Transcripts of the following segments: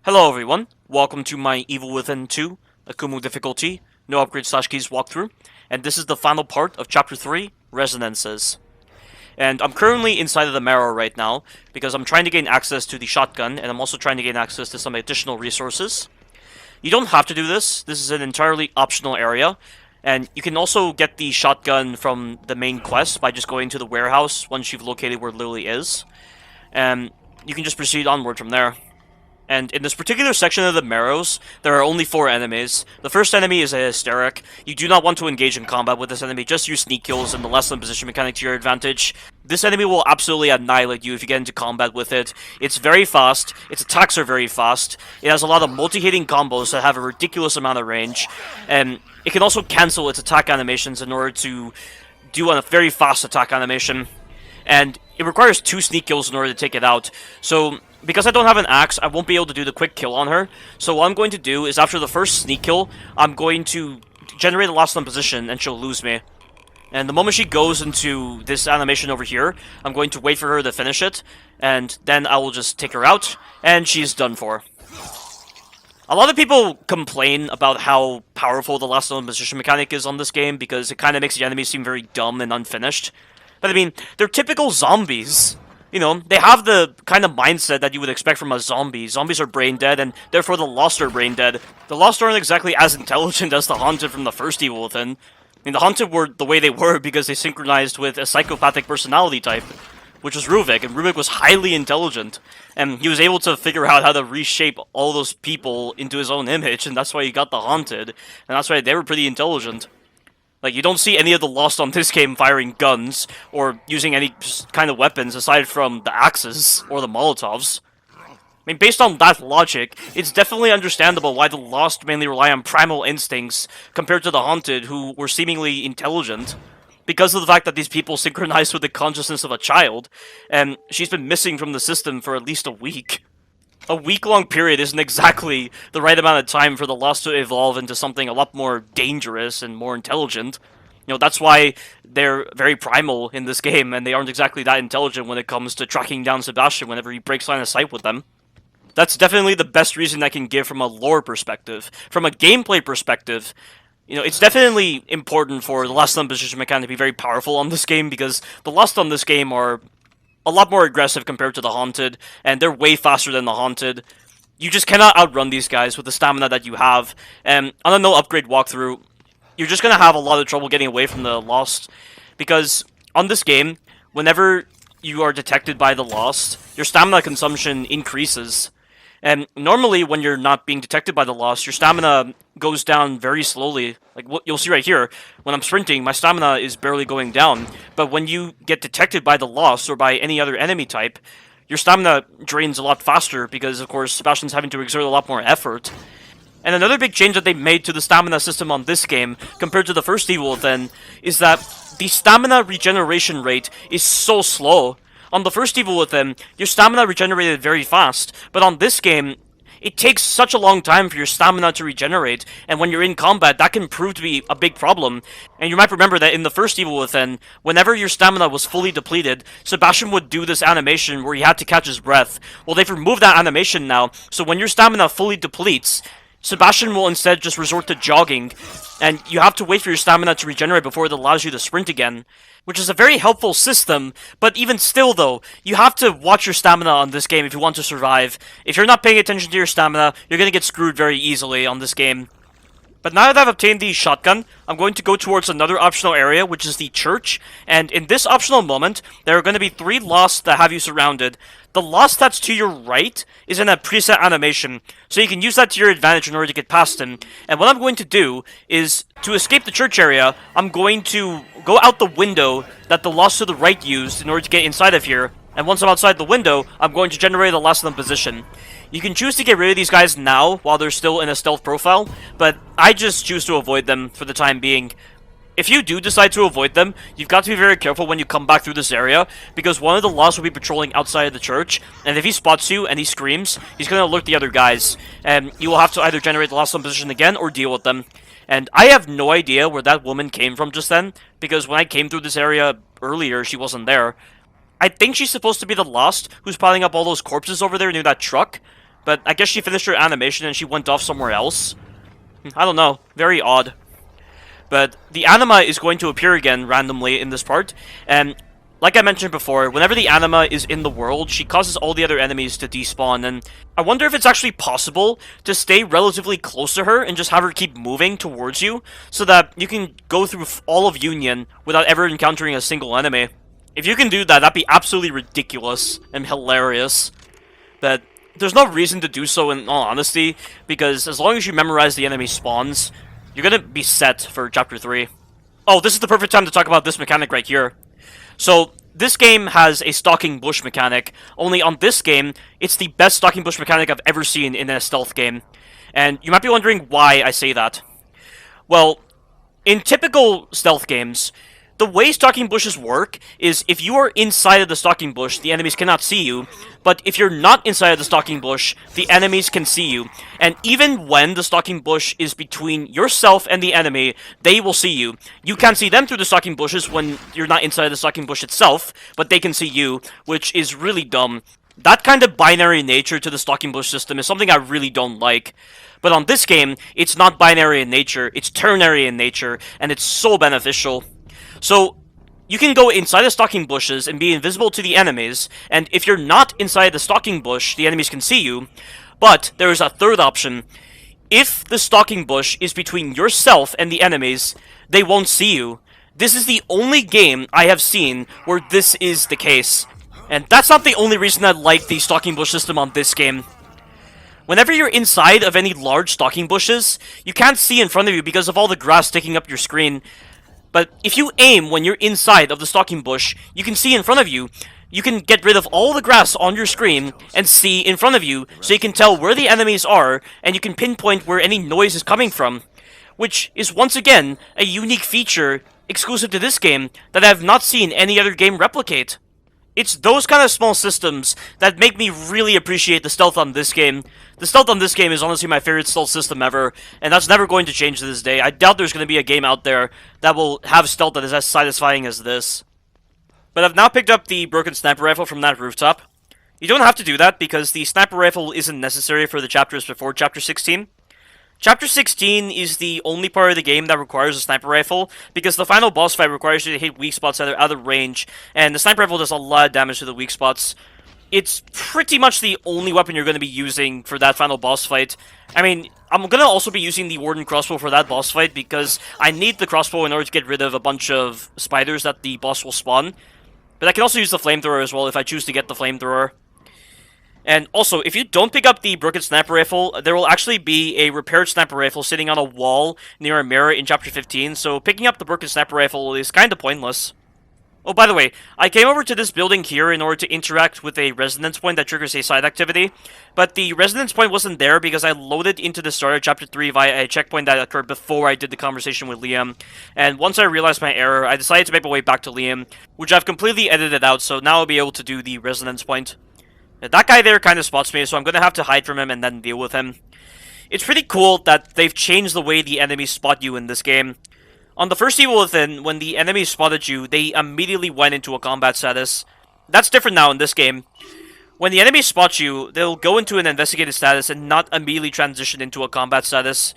Hello everyone, welcome to my Evil Within 2 Akumu difficulty, no upgrade/keys walkthrough, and this is the final part of Chapter 3, Resonances. And I'm currently inside of the Marrow right now, because I'm trying to gain access to the shotgun, and I'm also trying to gain access to some additional resources. You don't have to do this is an entirely optional area, and you can also get the shotgun from the main quest by just going to the warehouse once you've located where Lily is, and you can just proceed onward from there. And in this particular section of the Marrows, there are only 4 enemies. The first enemy is a Hysteric. You do not want to engage in combat with this enemy, just use sneak kills and the less than position mechanic to your advantage. This enemy will absolutely annihilate you if you get into combat with it. It's very fast, its attacks are very fast, it has a lot of multi-hitting combos that have a ridiculous amount of range, and it can also cancel its attack animations in order to do a very fast attack animation. And it requires 2 sneak kills in order to take it out, so because I don't have an axe, I won't be able to do the quick kill on her. So what I'm going to do is after the first sneak kill, I'm going to generate a last known position and she'll lose me. And the moment she goes into this animation over here, I'm going to wait for her to finish it, and then I will just take her out, and she's done for. A lot of people complain about how powerful the last known position mechanic is on this game because it kind of makes the enemies seem very dumb and unfinished. But I mean, they're typical zombies. You know, they have the kind of mindset that you would expect from a zombie. Zombies are brain dead, and therefore the Lost are brain dead. The Lost aren't exactly as intelligent as the Haunted from the first Evil Within. I mean, the Haunted were the way they were because they synchronized with a psychopathic personality type, which was Ruvik, and Ruvik was highly intelligent. And he was able to figure out how to reshape all those people into his own image, and that's why he got the Haunted, and that's why they were pretty intelligent. Like, you don't see any of the Lost on this game firing guns, or using any kind of weapons aside from the axes, or the Molotovs. I mean, based on that logic, it's definitely understandable why the Lost mainly rely on primal instincts, compared to the Haunted, who were seemingly intelligent. Because of the fact that these people synchronized with the consciousness of a child, and she's been missing from the system for at least a week. A week-long period isn't exactly the right amount of time for the Lost to evolve into something a lot more dangerous and more intelligent. You know, that's why they're very primal in this game, and they aren't exactly that intelligent when it comes to tracking down Sebastian whenever he breaks line of sight with them. That's definitely the best reason I can give from a lore perspective. From a gameplay perspective, you know, it's definitely important for the last known position mechanic to be very powerful on this game, because the Lost on this game are a lot more aggressive compared to the Haunted, and they're way faster than the Haunted. You just cannot outrun these guys with the stamina that you have, and on a no upgrade walkthrough, you're just gonna have a lot of trouble getting away from the Lost, because on this game, whenever you are detected by the Lost, your stamina consumption increases. And normally, when you're not being detected by the Lost, your stamina goes down very slowly. Like what you'll see right here, when I'm sprinting, my stamina is barely going down. But when you get detected by the Lost or by any other enemy type, your stamina drains a lot faster because, of course, Sebastian's having to exert a lot more effort. And another big change that they made to the stamina system on this game, compared to the first Evil Within, is that the stamina regeneration rate is so slow. On the first Evil Within, your stamina regenerated very fast, but on this game, it takes such a long time for your stamina to regenerate, and when you're in combat, that can prove to be a big problem. And you might remember that in the first Evil Within, whenever your stamina was fully depleted, Sebastian would do this animation where he had to catch his breath. Well, they've removed that animation now, so when your stamina fully depletes, Sebastian will instead just resort to jogging, and you have to wait for your stamina to regenerate before it allows you to sprint again. Which is a very helpful system, but even still though, you have to watch your stamina on this game if you want to survive. If you're not paying attention to your stamina, you're gonna get screwed very easily on this game. But now that I've obtained the shotgun, I'm going to go towards another optional area, which is the church, and in this optional moment, there are going to be 3 Lost that have you surrounded. The Lost that's to your right is in a preset animation, so you can use that to your advantage in order to get past him. And what I'm going to do is, to escape the church area, I'm going to go out the window that the Lost to the right used in order to get inside of here, and once I'm outside the window, I'm going to generate a last known position. You can choose to get rid of these guys now, while they're still in a stealth profile, but I just choose to avoid them for the time being. If you do decide to avoid them, you've got to be very careful when you come back through this area, because one of the Lost will be patrolling outside of the church, and if he spots you and he screams, he's going to alert the other guys, and you will have to either generate the last known position again or deal with them. And I have no idea where that woman came from just then, because when I came through this area earlier, she wasn't there. I think she's supposed to be the Lost who's piling up all those corpses over there near that truck, but I guess she finished her animation and she went off somewhere else. I don't know. Very odd. But the anima is going to appear again randomly in this part, and like I mentioned before, whenever the anima is in the world, she causes all the other enemies to despawn, and I wonder if it's actually possible to stay relatively close to her and just have her keep moving towards you, so that you can go through all of Union without ever encountering a single enemy. If you can do that, that'd be absolutely ridiculous and hilarious. But there's no reason to do so in all honesty, because as long as you memorize the enemy spawns, you're gonna be set for Chapter 3. Oh, this is the perfect time to talk about this mechanic right here. So, this game has a stalking bush mechanic, only on this game, it's the best stalking bush mechanic I've ever seen in a stealth game. And you might be wondering why I say that. Well, in typical stealth games, the way stalking bushes work is if you are inside of the stalking bush, the enemies cannot see you, but if you're not inside of the stalking bush, the enemies can see you. And even when the stalking bush is between yourself and the enemy, they will see you. You can't see them through the stalking bushes when you're not inside the stalking bush itself, but they can see you, which is really dumb. That kind of binary nature to the stalking bush system is something I really don't like. But on this game, it's not binary in nature, it's ternary in nature, and it's so beneficial. So, you can go inside the stalking bushes and be invisible to the enemies, and if you're not inside the stalking bush, the enemies can see you. But there is a third option. If the stalking bush is between yourself and the enemies, they won't see you. This is the only game I have seen where this is the case. And that's not the only reason I like the stalking bush system on this game. Whenever you're inside of any large stalking bushes, you can't see in front of you because of all the grass taking up your screen. But if you aim when you're inside of the stalking bush, you can see in front of you. You can get rid of all the grass on your screen and see in front of you, so you can tell where the enemies are, and you can pinpoint where any noise is coming from. Which is once again a unique feature exclusive to this game that I have not seen any other game replicate. It's those kind of small systems that make me really appreciate the stealth on this game. The stealth on this game is honestly my favorite stealth system ever, and that's never going to change to this day. I doubt there's going to be a game out there that will have stealth that is as satisfying as this. But I've now picked up the broken sniper rifle from that rooftop. You don't have to do that, because the sniper rifle isn't necessary for the chapters before Chapter 16. Chapter 16 is the only part of the game that requires a sniper rifle, because the final boss fight requires you to hit weak spots that are out of range, and the sniper rifle does a lot of damage to the weak spots. It's pretty much the only weapon you're going to be using for that final boss fight. I mean, I'm going to also be using the Warden crossbow for that boss fight, because I need the crossbow in order to get rid of a bunch of spiders that the boss will spawn. But I can also use the flamethrower as well if I choose to get the flamethrower. And also, if you don't pick up the broken sniper rifle, there will actually be a repaired sniper rifle sitting on a wall near a mirror in Chapter 15, so picking up the broken sniper rifle is kinda pointless. Oh, by the way, I came over to this building here in order to interact with a resonance point that triggers a side activity, but the resonance point wasn't there because I loaded into the start of Chapter 3 via a checkpoint that occurred before I did the conversation with Liam, and once I realized my error, I decided to make my way back to Liam, which I've completely edited out, so now I'll be able to do the resonance point. That guy there kind of spots me, so I'm going to have to hide from him and then deal with him. It's pretty cool that they've changed the way the enemies spot you in this game. On the first Evil Within, when the enemies spotted you, they immediately went into a combat status. That's different now in this game. When the enemies spot you, they'll go into an investigative status and not immediately transition into a combat status.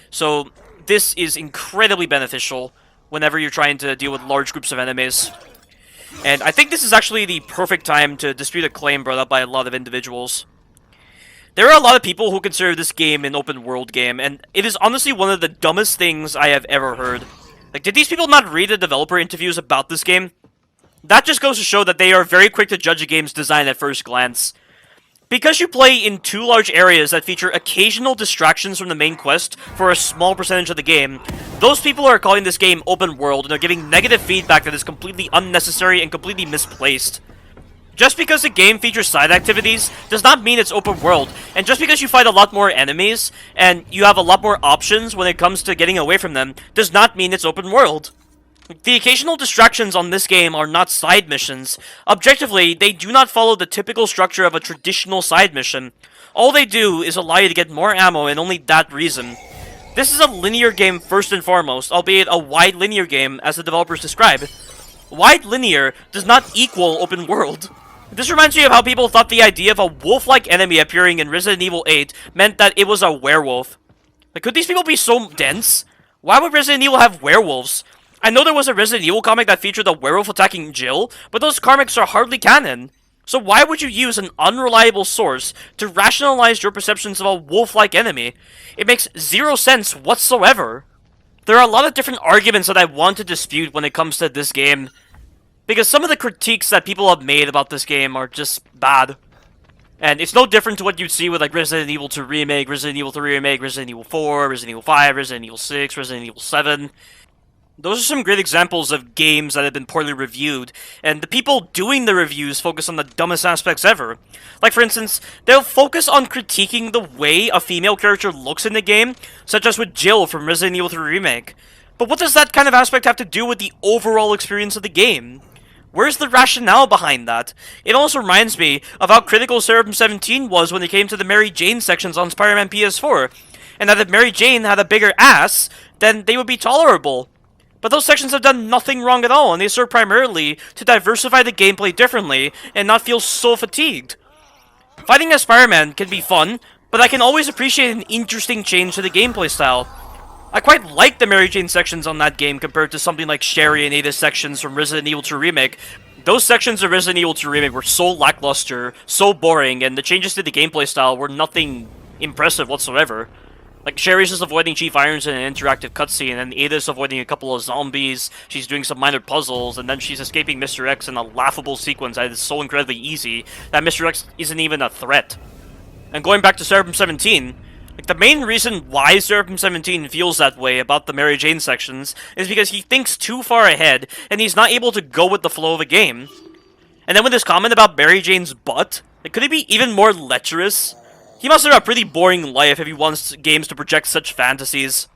So, this is incredibly beneficial whenever you're trying to deal with large groups of enemies. And I think this is actually the perfect time to dispute a claim brought up by a lot of individuals. There are a lot of people who consider this game an open world game, and it is honestly one of the dumbest things I have ever heard. Like, did these people not read the developer interviews about this game? That just goes to show that they are very quick to judge a game's design at first glance. Because you play in two large areas that feature occasional distractions from the main quest for a small percentage of the game, those people are calling this game open world and are giving negative feedback that is completely unnecessary and completely misplaced. Just because the game features side activities does not mean it's open world, and just because you fight a lot more enemies and you have a lot more options when it comes to getting away from them does not mean it's open world. The occasional distractions on this game are not side missions. Objectively, they do not follow the typical structure of a traditional side mission. All they do is allow you to get more ammo, and only that reason. This is a linear game first and foremost, albeit a wide linear game as the developers describe. Wide linear does not equal open world. This reminds me of how people thought the idea of a wolf-like enemy appearing in Resident Evil 8 meant that it was a werewolf. Like, could these people be so dense? Why would Resident Evil have werewolves? I know there was a Resident Evil comic that featured a werewolf attacking Jill, but those comics are hardly canon. So why would you use an unreliable source to rationalize your perceptions of a wolf-like enemy? It makes zero sense whatsoever. There are a lot of different arguments that I want to dispute when it comes to this game, because some of the critiques that people have made about this game are just bad. And it's no different to what you'd see with like Resident Evil 2 Remake, Resident Evil 3 Remake, Resident Evil 4, Resident Evil 5, Resident Evil 6, Resident Evil 7. Those are some great examples of games that have been poorly reviewed, and the people doing the reviews focus on the dumbest aspects ever. Like, for instance, they'll focus on critiquing the way a female character looks in the game, such as with Jill from Resident Evil 3 Remake. But what does that kind of aspect have to do with the overall experience of the game? Where's the rationale behind that? It also reminds me of how critical Seraphim 17 was when it came to the Mary Jane sections on Spider-Man PS4, and that if Mary Jane had a bigger ass, then they would be tolerable. But those sections have done nothing wrong at all, and they serve primarily to diversify the gameplay differently and not feel so fatigued. Fighting as Spider-Man can be fun, but I can always appreciate an interesting change to the gameplay style. I quite like the Mary Jane sections on that game compared to something like Sherry and Ada's sections from Resident Evil 2 Remake. Those sections of Resident Evil 2 Remake were so lackluster, so boring, and the changes to the gameplay style were nothing impressive whatsoever. Like, Sherry's just avoiding Chief Irons in an interactive cutscene, and Ada's avoiding a couple of zombies, she's doing some minor puzzles, and then she's escaping Mr. X in a laughable sequence that is so incredibly easy that Mr. X isn't even a threat. And going back to Seraphim 17, like, the main reason why Seraphim 17 feels that way about the Mary Jane sections is because he thinks too far ahead, and he's not able to go with the flow of a game. And then with this comment about Mary Jane's butt, like, could it be even more lecherous? He must have a pretty boring life if he wants games to project such fantasies.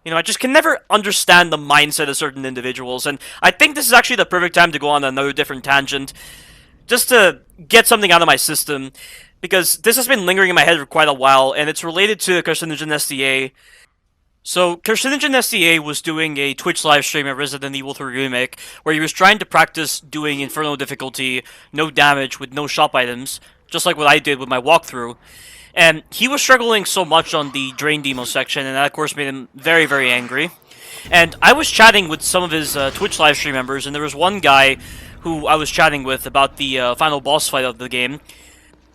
You know, I just can never understand the mindset of certain individuals, and I think this is actually the perfect time to go on another different tangent, just to get something out of my system, because this has been lingering in my head for quite a while, and it's related to Carcinogen SDA. So, Carcinogen SDA was doing a Twitch livestream of Resident Evil 3 Remake, where he was trying to practice doing Inferno difficulty, no damage, with no shop items, just like what I did with my walkthrough. And he was struggling so much on the Drain Demo section, and that of course made him very, very angry. And I was chatting with some of his Twitch livestream members, and there was one guy who I was chatting with about the final boss fight of the game.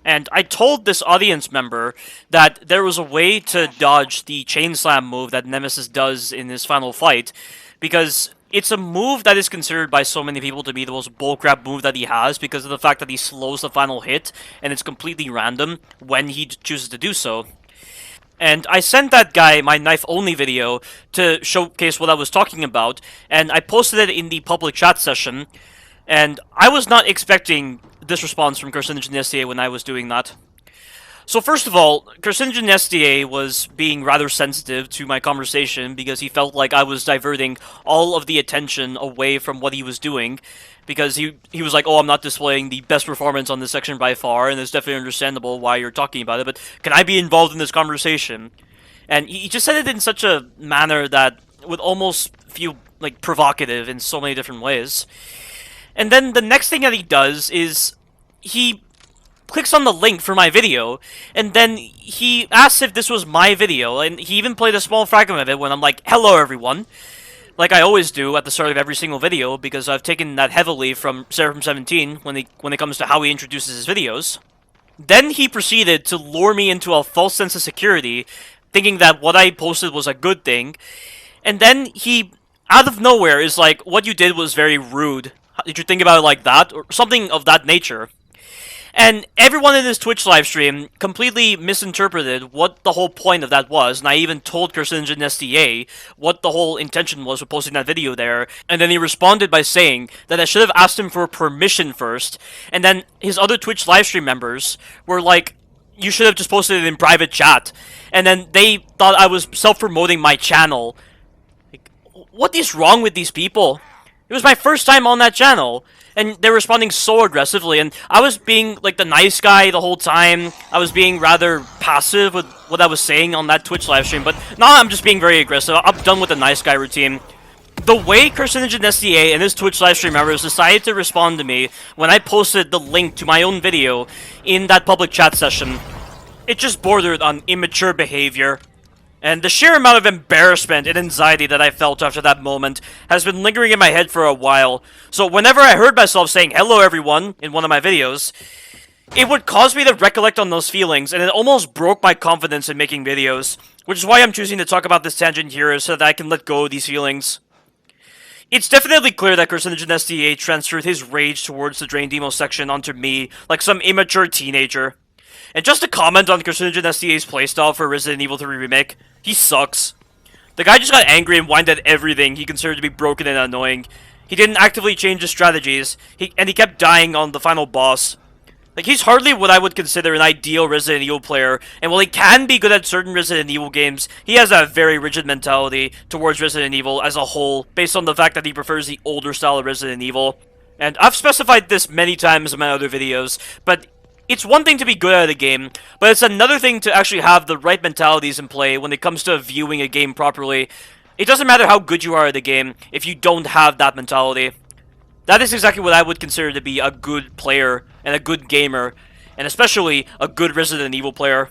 And I told this audience member that there was a way to dodge the chain slam move that Nemesis does in his final fight, because it's a move that is considered by so many people to be the most bullcrap move that he has because of the fact that he slows the final hit, and it's completely random when he chooses to do so. And I sent that guy my knife-only video to showcase what I was talking about, and I posted it in the public chat session, and I was not expecting this response from Carcinogen SDA when I was doing that. So first of all, Carcinogen SDA was being rather sensitive to my conversation because he felt like I was diverting all of the attention away from what he was doing, because he was like, oh, I'm not displaying the best performance on this section by far, and it's definitely understandable why you're talking about it, but can I be involved in this conversation? And he just said it in such a manner that would almost feel like provocative in so many different ways. And then the next thing that he does is he clicks on the link for my video, and then he asks if this was my video, and he even played a small fragment of it when I'm like, hello everyone, like I always do at the start of every single video, because I've taken that heavily from Seraphim 17 when it comes to how he introduces his videos. Then he proceeded to lure me into a false sense of security, thinking that what I posted was a good thing, and then he, out of nowhere, is like, what you did was very rude. Did you think about it like that? Or something of that nature. And everyone in this Twitch livestream completely misinterpreted what the whole point of that was, and I even told Carcinogen SDA what the whole intention was with posting that video there, and then he responded by saying that I should have asked him for permission first, and then his other Twitch livestream members were like, you should have just posted it in private chat, and then they thought I was self-promoting my channel. Like, what is wrong with these people? It was my first time on that channel, and they're responding so aggressively, and I was being, like, the nice guy the whole time. I was being rather passive with what I was saying on that Twitch livestream, but now I'm just being very aggressive. I'm done with the nice guy routine. The way Carcinogen SDA and his Twitch livestream members decided to respond to me when I posted the link to my own video in that public chat session, it just bordered on immature behavior. And the sheer amount of embarrassment and anxiety that I felt after that moment has been lingering in my head for a while. So whenever I heard myself saying hello everyone in one of my videos, it would cause me to recollect on those feelings, and it almost broke my confidence in making videos. Which is why I'm choosing to talk about this tangent here, so that I can let go of these feelings. It's definitely clear that Carcinogen SDA transferred his rage towards the Drain Demo section onto me, like some immature teenager. And just to comment on Carcinogen SDA's playstyle for Resident Evil 3 Remake, he sucks. The guy just got angry and whined at everything he considered to be broken and annoying. He didn't actively change his strategies, and he kept dying on the final boss. Like, he's hardly what I would consider an ideal Resident Evil player, and while he can be good at certain Resident Evil games, he has a very rigid mentality towards Resident Evil as a whole, based on the fact that he prefers the older style of Resident Evil. And I've specified this many times in my other videos, but it's one thing to be good at a game, but it's another thing to actually have the right mentalities in play when it comes to viewing a game properly. It doesn't matter how good you are at a game if you don't have that mentality. That is exactly what I would consider to be a good player and a good gamer, and especially a good Resident Evil player.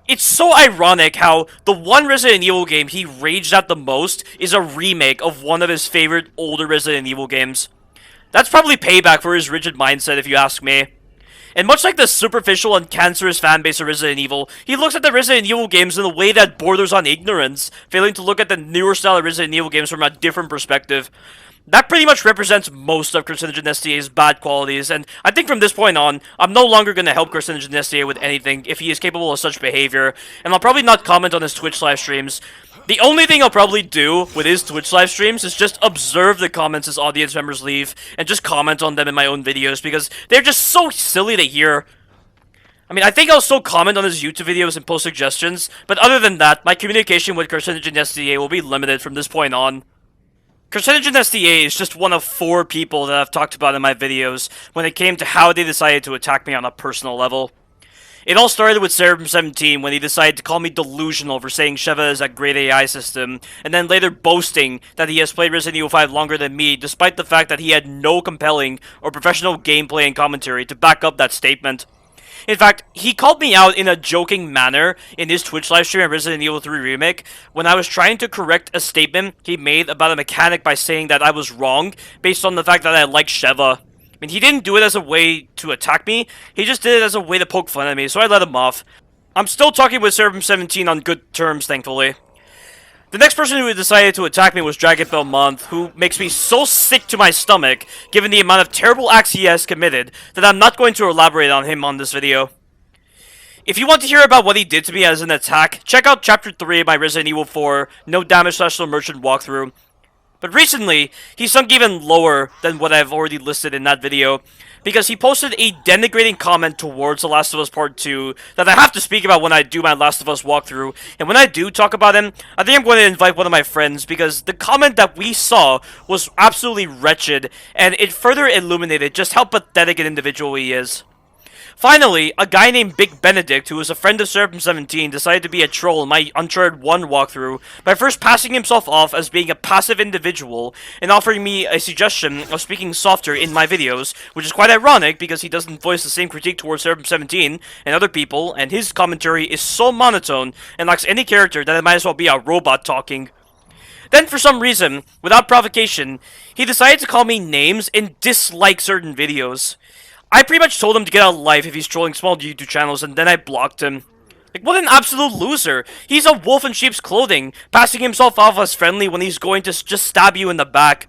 It's so ironic how the one Resident Evil game he raged at the most is a remake of one of his favorite older Resident Evil games. That's probably payback for his rigid mindset, if you ask me. And much like the superficial and cancerous fanbase of Resident Evil, he looks at the Resident Evil games in a way that borders on ignorance, failing to look at the newer style of Resident Evil games from a different perspective. That pretty much represents most of Carcinogen SDA's bad qualities, and I think from this point on, I'm no longer going to help Carcinogen SDA with anything if he is capable of such behavior, and I'll probably not comment on his Twitch live streams. The only thing I'll probably do with his Twitch live streams is just observe the comments his audience members leave, and just comment on them in my own videos, because they're just so silly to hear. I mean, I think I'll still comment on his YouTube videos and post suggestions, but other than that, my communication with Carcinogen SDA will be limited from this point on. Carcinogen SDA is just one of 4 people that I've talked about in my videos when it came to how they decided to attack me on a personal level. It all started with SHAREfactory when he decided to call me delusional for saying Sheva is a great AI system, and then later boasting that he has played Resident Evil 5 longer than me, despite the fact that he had no compelling or professional gameplay and commentary to back up that statement. In fact, he called me out in a joking manner in his Twitch livestream at Resident Evil 3 Remake when I was trying to correct a statement he made about a mechanic by saying that I was wrong based on the fact that I like Sheva. I mean, he didn't do it as a way to attack me, he just did it as a way to poke fun at me, so I let him off. I'm still talking with SHAREfactory on good terms, thankfully. The next person who decided to attack me was DragonBellMonth, who makes me so sick to my stomach, given the amount of terrible acts he has committed, that I'm not going to elaborate on him on this video. If you want to hear about what he did to me as an attack, check out Chapter 3 of my Resident Evil 4 No Damage / No Merchant walkthrough. But recently, he sunk even lower than what I've already listed in that video, because he posted a denigrating comment towards The Last of Us Part 2 that I have to speak about when I do my Last of Us walkthrough, and when I do talk about him, I think I'm going to invite one of my friends, because the comment that we saw was absolutely wretched, and it further illuminated just how pathetic an individual he is. Finally, a guy named Big Benedict, who is a friend of SHAREfactory, decided to be a troll in my Uncharted 1 walkthrough by first passing himself off as being a passive individual and offering me a suggestion of speaking softer in my videos, which is quite ironic because he doesn't voice the same critique towards SHAREfactory and other people, and his commentary is so monotone and lacks any character that it might as well be a robot talking. Then, for some reason, without provocation, he decided to call me names and dislike certain videos. I pretty much told him to get out of life if he's trolling small YouTube channels, and then I blocked him. Like, what an absolute loser! He's a wolf in sheep's clothing, passing himself off as friendly when he's going to just stab you in the back.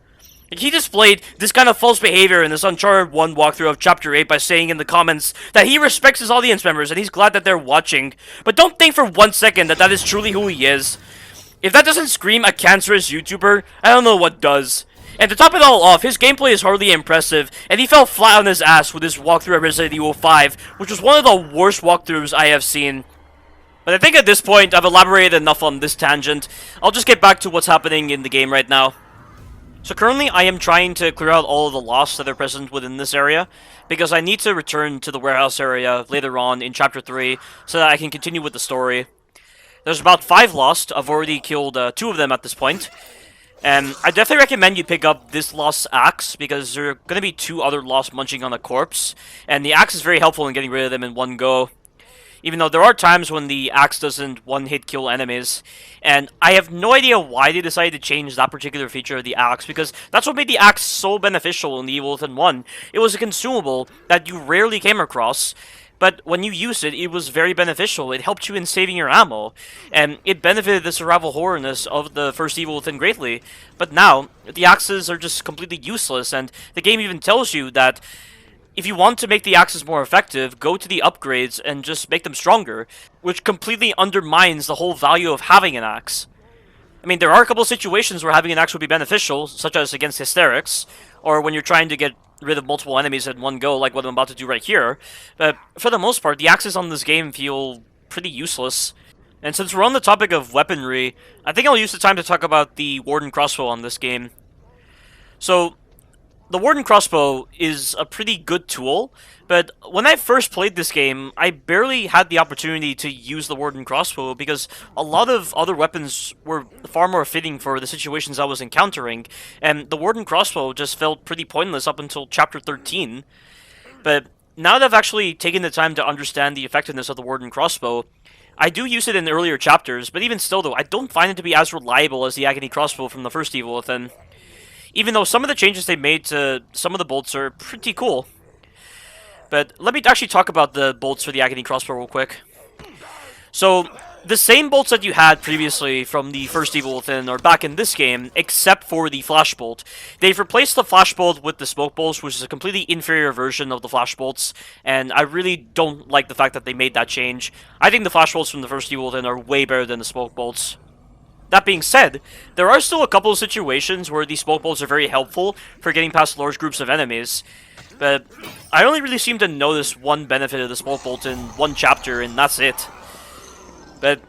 Like, he displayed this kind of false behavior in this Uncharted 1 walkthrough of Chapter 8 by saying in the comments that he respects his audience members and he's glad that they're watching. But don't think for 1 second that that is truly who he is. If that doesn't scream a cancerous YouTuber, I don't know what does. And to top it all off, his gameplay is hardly impressive, and he fell flat on his ass with his walkthrough of Resident Evil 5, which was one of the worst walkthroughs I have seen. But I think at this point, I've elaborated enough on this tangent. I'll just get back to what's happening in the game right now. So currently, I am trying to clear out all of the lost that are present within this area, because I need to return to the warehouse area later on in Chapter 3, so that I can continue with the story. There's about 5 lost. I've already killed 2 of them at this point. And I definitely recommend you pick up this Lost Axe, because there are going to be 2 other Lost munching on a corpse, and the axe is very helpful in getting rid of them in one go. Even though there are times when the axe doesn't one-hit kill enemies, and I have no idea why they decided to change that particular feature of the axe, because that's what made the axe so beneficial in the Evil Within 1. It was a consumable that you rarely came across, but when you used it, it was very beneficial. It helped you in saving your ammo, and it benefited the survival horrorness of the first Evil Within greatly. But now, the axes are just completely useless, and the game even tells you that if you want to make the axes more effective, go to the upgrades and just make them stronger, which completely undermines the whole value of having an axe. I mean, there are a couple of situations where having an axe would be beneficial, such as against hysterics, or when you're trying to get rid of multiple enemies in one go, like what I'm about to do right here. But for the most part, the axes on this game feel pretty useless. And since we're on the topic of weaponry, I think I'll use the time to talk about the Warden crossbow on this game. So, the Warden crossbow is a pretty good tool, but when I first played this game, I barely had the opportunity to use the Warden crossbow because a lot of other weapons were far more fitting for the situations I was encountering, and the Warden crossbow just felt pretty pointless up until Chapter 13. But now that I've actually taken the time to understand the effectiveness of the Warden crossbow, I do use it in earlier chapters, but even still though, I don't find it to be as reliable as the Agony crossbow from the first Evil Within. Even though some of the changes they made to some of the bolts are pretty cool. But let me actually talk about the bolts for the Agony crossbow real quick. So, the same bolts that you had previously from the first Evil Within are back in this game, except for the flash bolt. They've replaced the flash bolt with the smoke bolts, which is a completely inferior version of the flash bolts, and I really don't like the fact that they made that change. I think the flash bolts from the first Evil Within are way better than the smoke bolts. That being said, there are still a couple of situations where these smoke bolts are very helpful for getting past large groups of enemies, but I only really seem to notice one benefit of the smoke bolt in one chapter, and that's it. But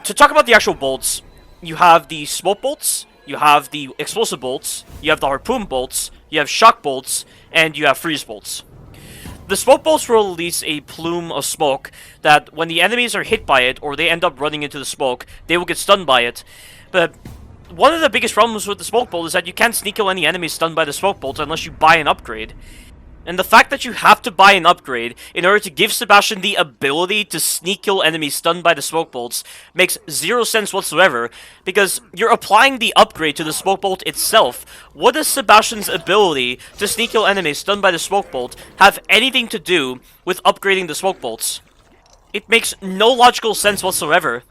to talk about the actual bolts, you have the smoke bolts, you have the explosive bolts, you have the harpoon bolts, you have shock bolts, and you have freeze bolts. The smoke bolts will release a plume of smoke that when the enemies are hit by it, or they end up running into the smoke, they will get stunned by it. But one of the biggest problems with the smoke bolt is that you can't sneak kill any enemies stunned by the smoke bolt unless you buy an upgrade. And the fact that you have to buy an upgrade in order to give Sebastian the ability to sneak kill enemies stunned by the smoke bolts makes zero sense whatsoever, because you're applying the upgrade to the smoke bolt itself. What does Sebastian's ability to sneak kill enemies stunned by the smoke bolt have anything to do with upgrading the smoke bolts? It makes no logical sense whatsoever.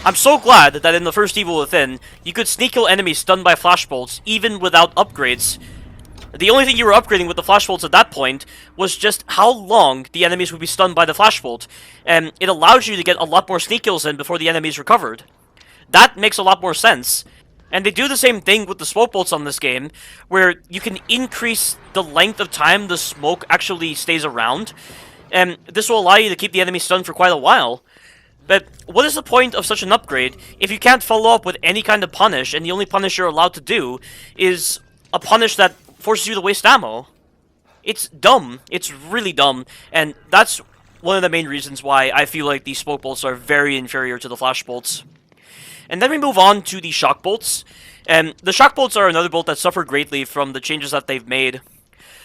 I'm so glad that in the first Evil Within, you could sneak kill enemies stunned by flash bolts even without upgrades. The only thing you were upgrading with the flash bolts at that point was just how long the enemies would be stunned by the flash bolt, and it allows you to get a lot more sneak kills in before the enemies recovered. That makes a lot more sense. And they do the same thing with the smoke bolts on this game, where you can increase the length of time the smoke actually stays around, and this will allow you to keep the enemy stunned for quite a while. But what is the point of such an upgrade if you can't follow up with any kind of punish, and the only punish you're allowed to do is a punish that forces you to waste ammo? It's dumb. It's really dumb, and that's one of the main reasons why I feel like these smoke bolts are very inferior to the flash bolts. And then we move on to the shock bolts, and the shock bolts are another bolt that suffer greatly from the changes that they've made.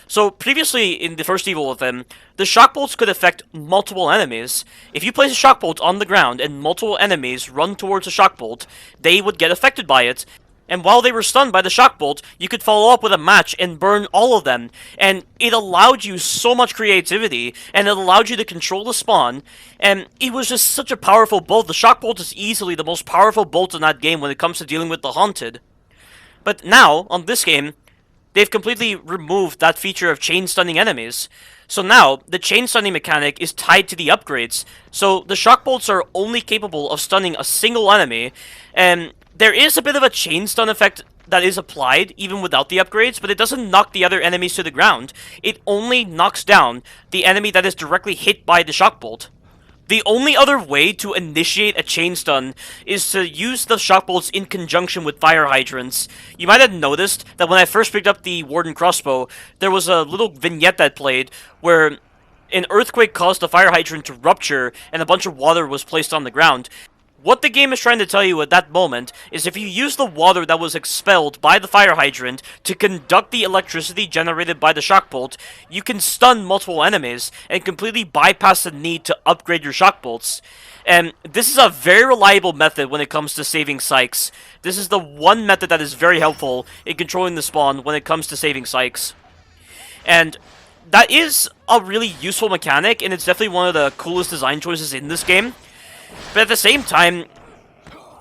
So previously in the first Evil Within, the shock bolts could affect multiple enemies. If you place a shock bolt on the ground and multiple enemies run towards a shock bolt, they would get affected by it. And while they were stunned by the shock bolt, you could follow up with a match and burn all of them. And it allowed you so much creativity, and it allowed you to control the spawn. And it was just such a powerful bolt. The shock bolt is easily the most powerful bolt in that game when it comes to dealing with the haunted. But now, on this game, they've completely removed that feature of chain stunning enemies. So now, the chain stunning mechanic is tied to the upgrades. So the shock bolts are only capable of stunning a single enemy, and there is a bit of a chain stun effect that is applied even without the upgrades, but it doesn't knock the other enemies to the ground. It only knocks down the enemy that is directly hit by the shock bolt. The only other way to initiate a chain stun is to use the shock bolts in conjunction with fire hydrants. You might have noticed that when I first picked up the Warden crossbow, there was a little vignette that played where an earthquake caused the fire hydrant to rupture and a bunch of water was placed on the ground. What the game is trying to tell you at that moment is if you use the water that was expelled by the fire hydrant to conduct the electricity generated by the shock bolt, you can stun multiple enemies and completely bypass the need to upgrade your shock bolts. And this is a very reliable method when it comes to saving Sykes. This is the one method that is very helpful in controlling the spawn when it comes to saving Sykes. And that is a really useful mechanic, and it's definitely one of the coolest design choices in this game. But at the same time,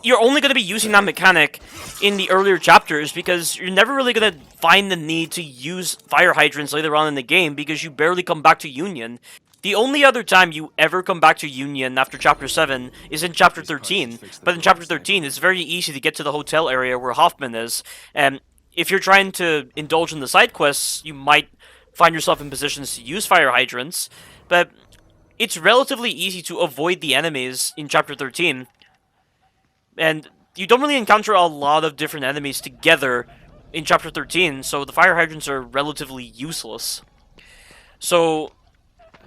you're only going to be using that mechanic in the earlier chapters because you're never really going to find the need to use fire hydrants later on in the game because you barely come back to Union. The only other time you ever come back to Union after Chapter 7 is in Chapter 13. But in Chapter 13, it's very easy to get to the hotel area where Hoffman is. And if you're trying to indulge in the side quests, you might find yourself in positions to use fire hydrants. But it's relatively easy to avoid the enemies in Chapter 13. And you don't really encounter a lot of different enemies together in Chapter 13, so the fire hydrants are relatively useless. So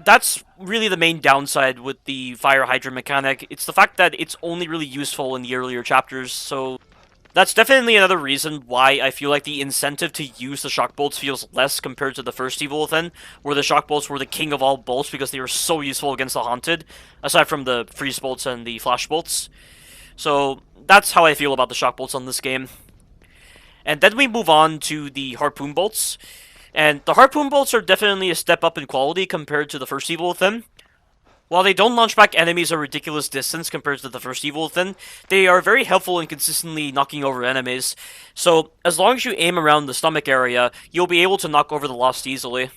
that's really the main downside with the fire hydrant mechanic. It's the fact that it's only really useful in the earlier chapters, so that's definitely another reason why I feel like the incentive to use the shock bolts feels less compared to the first Evil Within, where the shock bolts were the king of all bolts because they were so useful against the Haunted, aside from the freeze bolts and the flash bolts. So that's how I feel about the shock bolts on this game. And then we move on to the harpoon bolts. And the harpoon bolts are definitely a step up in quality compared to the first Evil Within. While they don't launch back enemies a ridiculous distance compared to the first Evil Within, they are very helpful in consistently knocking over enemies. So, as long as you aim around the stomach area, you'll be able to knock over the Lost easily.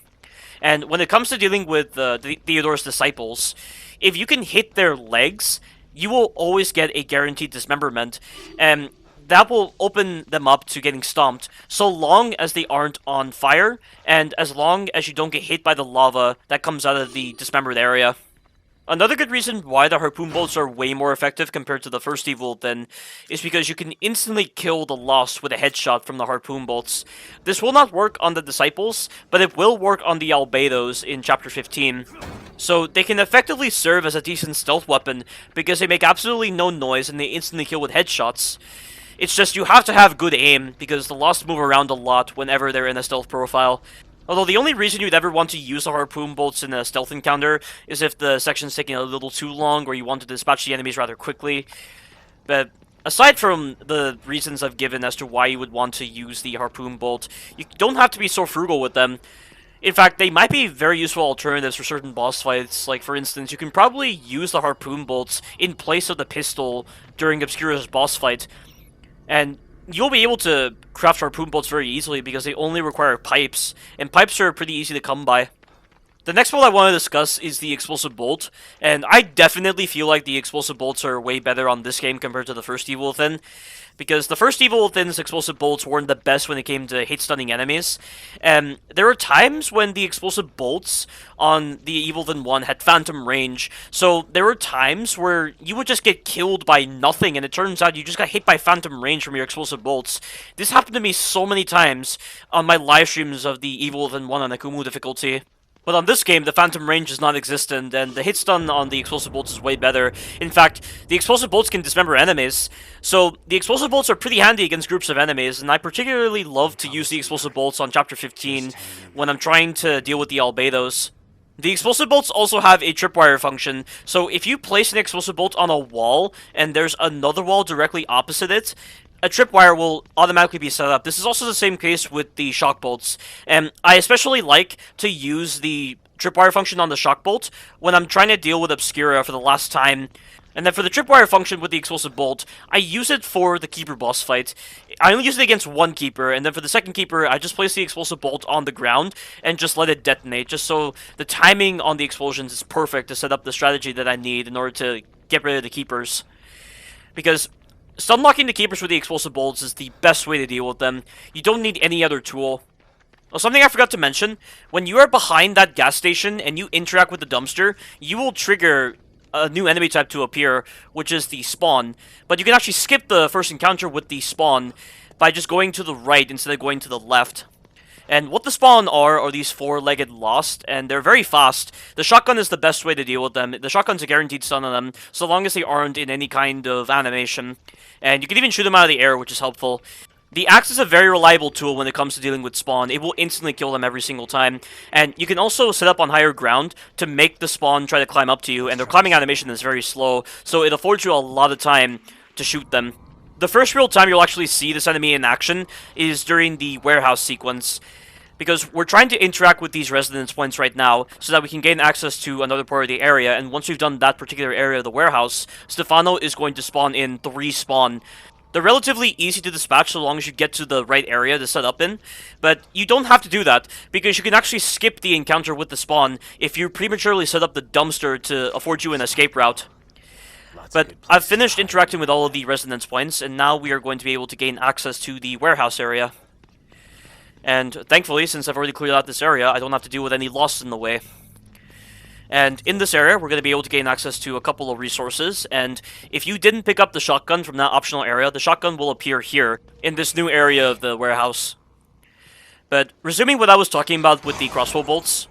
And when it comes to dealing with Theodore's disciples, if you can hit their legs, you will always get a guaranteed dismemberment, and that will open them up to getting stomped, so long as they aren't on fire, and as long as you don't get hit by the lava that comes out of the dismembered area. Another good reason why the harpoon bolts are way more effective compared to the first Evil Within is because you can instantly kill the Lost with a headshot from the harpoon bolts. This will not work on the Disciples, but it will work on the Albedos in Chapter 15. So they can effectively serve as a decent stealth weapon because they make absolutely no noise and they instantly kill with headshots. It's just you have to have good aim because the Lost move around a lot whenever they're in a stealth profile. Although the only reason you'd ever want to use the harpoon bolts in a stealth encounter is if the section's taking a little too long or you want to dispatch the enemies rather quickly. But aside from the reasons I've given as to why you would want to use the harpoon bolt, you don't have to be so frugal with them. In fact, they might be very useful alternatives for certain boss fights. Like, for instance, you can probably use the harpoon bolts in place of the pistol during Obscura's boss fight. And you'll be able to craft harpoon bolts very easily because they only require pipes, and pipes are pretty easy to come by. The next bolt I want to discuss is the explosive bolt, and I definitely feel like the explosive bolts are way better on this game compared to the first Evil Within, because the first Evil Within's explosive bolts weren't the best when it came to hit-stunning enemies, and there were times when the explosive bolts on the Evil Within 1 had phantom range, so there were times where you would just get killed by nothing, and it turns out you just got hit by phantom range from your explosive bolts. This happened to me so many times on my live streams of the Evil Within 1 on Akumu difficulty. But on this game, the phantom range is non-existent, and the hit stun on the explosive bolts is way better. In fact, the explosive bolts can dismember enemies, so the explosive bolts are pretty handy against groups of enemies, and I particularly love to use the explosive bolts on Chapter 15 when I'm trying to deal with the Albedos. The explosive bolts also have a tripwire function, so if you place an explosive bolt on a wall, and there's another wall directly opposite it, a tripwire will automatically be set up. This is also the same case with the shock bolts, and I especially like to use the tripwire function on the shock bolt when I'm trying to deal with Obscura for the last time. And then for the tripwire function with the explosive bolt, I use it for the Keeper boss fight. I only use it against one Keeper, and then for the second Keeper, I just place the explosive bolt on the ground and just let it detonate, just so the timing on the explosions is perfect to set up the strategy that I need in order to get rid of the Keepers. Because stun locking the Keepers with the explosive bolts is the best way to deal with them. You don't need any other tool. Well, something I forgot to mention, when you are behind that gas station and you interact with the dumpster, you will trigger a new enemy type to appear, which is the spawn. But you can actually skip the first encounter with the spawn by just going to the right instead of going to the left. And what the spawn are these four-legged lost, and they're very fast. The shotgun is the best way to deal with them. The shotgun's a guaranteed stun on them, so long as they aren't in any kind of animation. And you can even shoot them out of the air, which is helpful. The axe is a very reliable tool when it comes to dealing with spawn. It will instantly kill them every single time. And you can also set up on higher ground to make the spawn try to climb up to you, and their climbing animation is very slow, so it affords you a lot of time to shoot them. The first real time you'll actually see this enemy in action is during the warehouse sequence, because we're trying to interact with these resonance points right now so that we can gain access to another part of the area, and once we've done that particular area of the warehouse, Stefano is going to spawn in 3 spawn. They're relatively easy to dispatch so long as you get to the right area to set up in, but you don't have to do that, because you can actually skip the encounter with the spawn if you prematurely set up the dumpster to afford you an escape route. But I've finished interacting with all of the resonance points, and now we are going to be able to gain access to the warehouse area. And thankfully, since I've already cleared out this area, I don't have to deal with any loss in the way. And in this area, we're going to be able to gain access to a couple of resources, and if you didn't pick up the shotgun from that optional area, the shotgun will appear here, in this new area of the warehouse. But resuming what I was talking about with the crossbow bolts,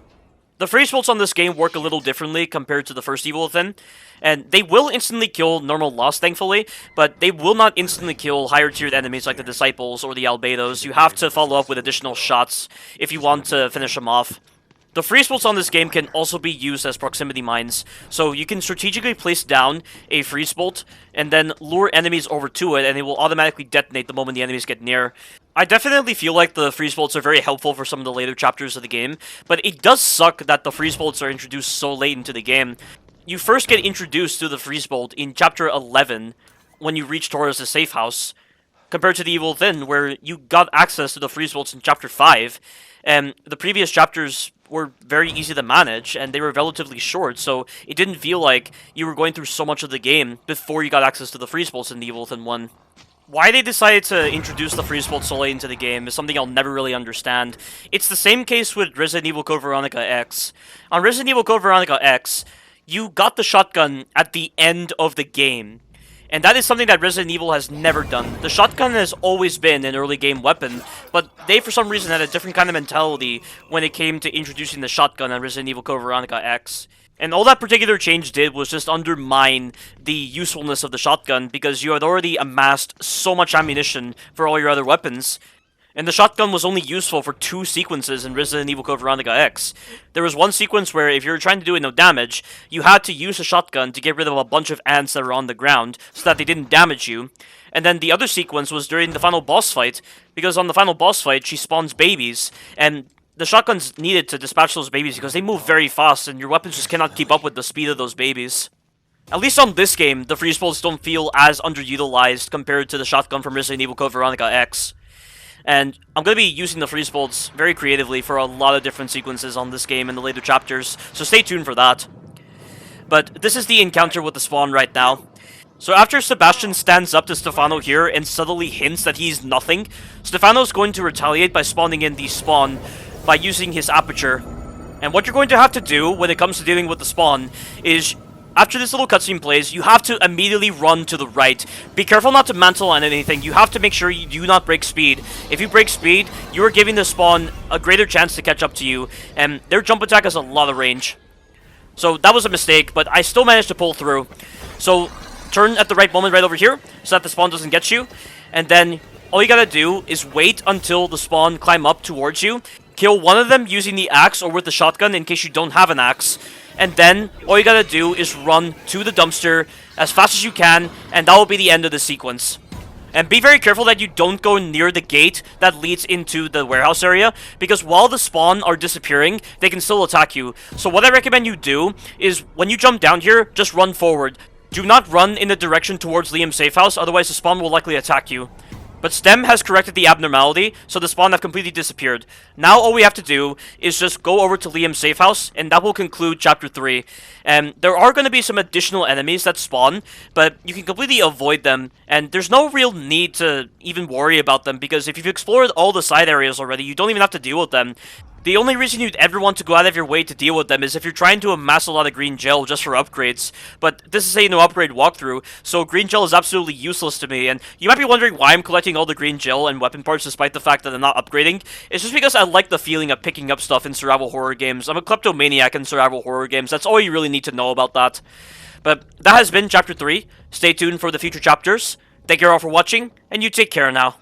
the freeze bolts on this game work a little differently compared to the first Evil Within, and they will instantly kill normal loss, thankfully, but they will not instantly kill higher tiered enemies like the Disciples or the Albedos. You have to follow up with additional shots if you want to finish them off. The freeze bolts on this game can also be used as proximity mines, so you can strategically place down a freeze bolt and then lure enemies over to it, and it will automatically detonate the moment the enemies get near. I definitely feel like the freeze bolts are very helpful for some of the later chapters of the game, but it does suck that the freeze bolts are introduced so late into the game. You first get introduced to the freeze bolt in chapter 11 when you reach Torres' safe house, compared to the Evil Within, where you got access to the freeze bolts in chapter 5, and the previous chapters were very easy to manage, and they were relatively short, so it didn't feel like you were going through so much of the game before you got access to the freeze bolts in the Evil Within 1. Why they decided to introduce the freeze bolt so late into the game is something I'll never really understand. It's the same case with Resident Evil Code Veronica X. On Resident Evil Code Veronica X, you got the shotgun at the end of the game. And that is something that Resident Evil has never done. The shotgun has always been an early game weapon, but they for some reason had a different kind of mentality when it came to introducing the shotgun on Resident Evil Code Veronica X. And all that particular change did was just undermine the usefulness of the shotgun, because you had already amassed so much ammunition for all your other weapons. And the shotgun was only useful for 2 sequences in Resident Evil Code Veronica X. There was one sequence where if you were trying to do it no damage, you had to use a shotgun to get rid of a bunch of ants that were on the ground, so that they didn't damage you. And then the other sequence was during the final boss fight, because on the final boss fight, she spawns babies, and the shotgun's needed to dispatch those babies because they move very fast, and your weapons just cannot keep up with the speed of those babies. At least on this game, the freeze bolts don't feel as underutilized compared to the shotgun from Resident Evil Code Veronica X. And I'm going to be using the freeze bolts very creatively for a lot of different sequences on this game in the later chapters, so stay tuned for that. But this is the encounter with the spawn right now. So after Sebastian stands up to Stefano here and subtly hints that he's nothing, Stefano's going to retaliate by spawning in the spawn by using his aperture. And what you're going to have to do when it comes to dealing with the spawn is, after this little cutscene plays, you have to immediately run to the right. Be careful not to mantle on anything. You have to make sure you do not break speed. If you break speed, you are giving the spawn a greater chance to catch up to you, and their jump attack has a lot of range. So that was a mistake, but I still managed to pull through. So turn at the right moment right over here, so that the spawn doesn't get you, and then all you gotta do is wait until the spawn climb up towards you, kill one of them using the axe or with the shotgun in case you don't have an axe, and then all you gotta do is run to the dumpster as fast as you can, and that will be the end of the sequence. And be very careful that you don't go near the gate that leads into the warehouse area, because while the spawn are disappearing, they can still attack you. So what I recommend you do is, when you jump down here, just run forward. Do not run in the direction towards Liam's safe house, otherwise the spawn will likely attack you. But Stem has corrected the abnormality, so the spawn have completely disappeared. Now all we have to do is just go over to Liam's safe house, and that will conclude Chapter 3. And there are going to be some additional enemies that spawn, but you can completely avoid them, and there's no real need to even worry about them, because if you've explored all the side areas already, you don't even have to deal with them. The only reason you'd ever want to go out of your way to deal with them is if you're trying to amass a lot of green gel just for upgrades, but this is a no upgrade walkthrough, so green gel is absolutely useless to me, and you might be wondering why I'm collecting all the green gel and weapon parts despite the fact that I'm not upgrading. It's just because I like the feeling of picking up stuff in survival horror games. I'm a kleptomaniac in survival horror games, that's all you really need to know about that. But that has been Chapter 3. Stay tuned for the future chapters. Thank you all for watching, and you take care now.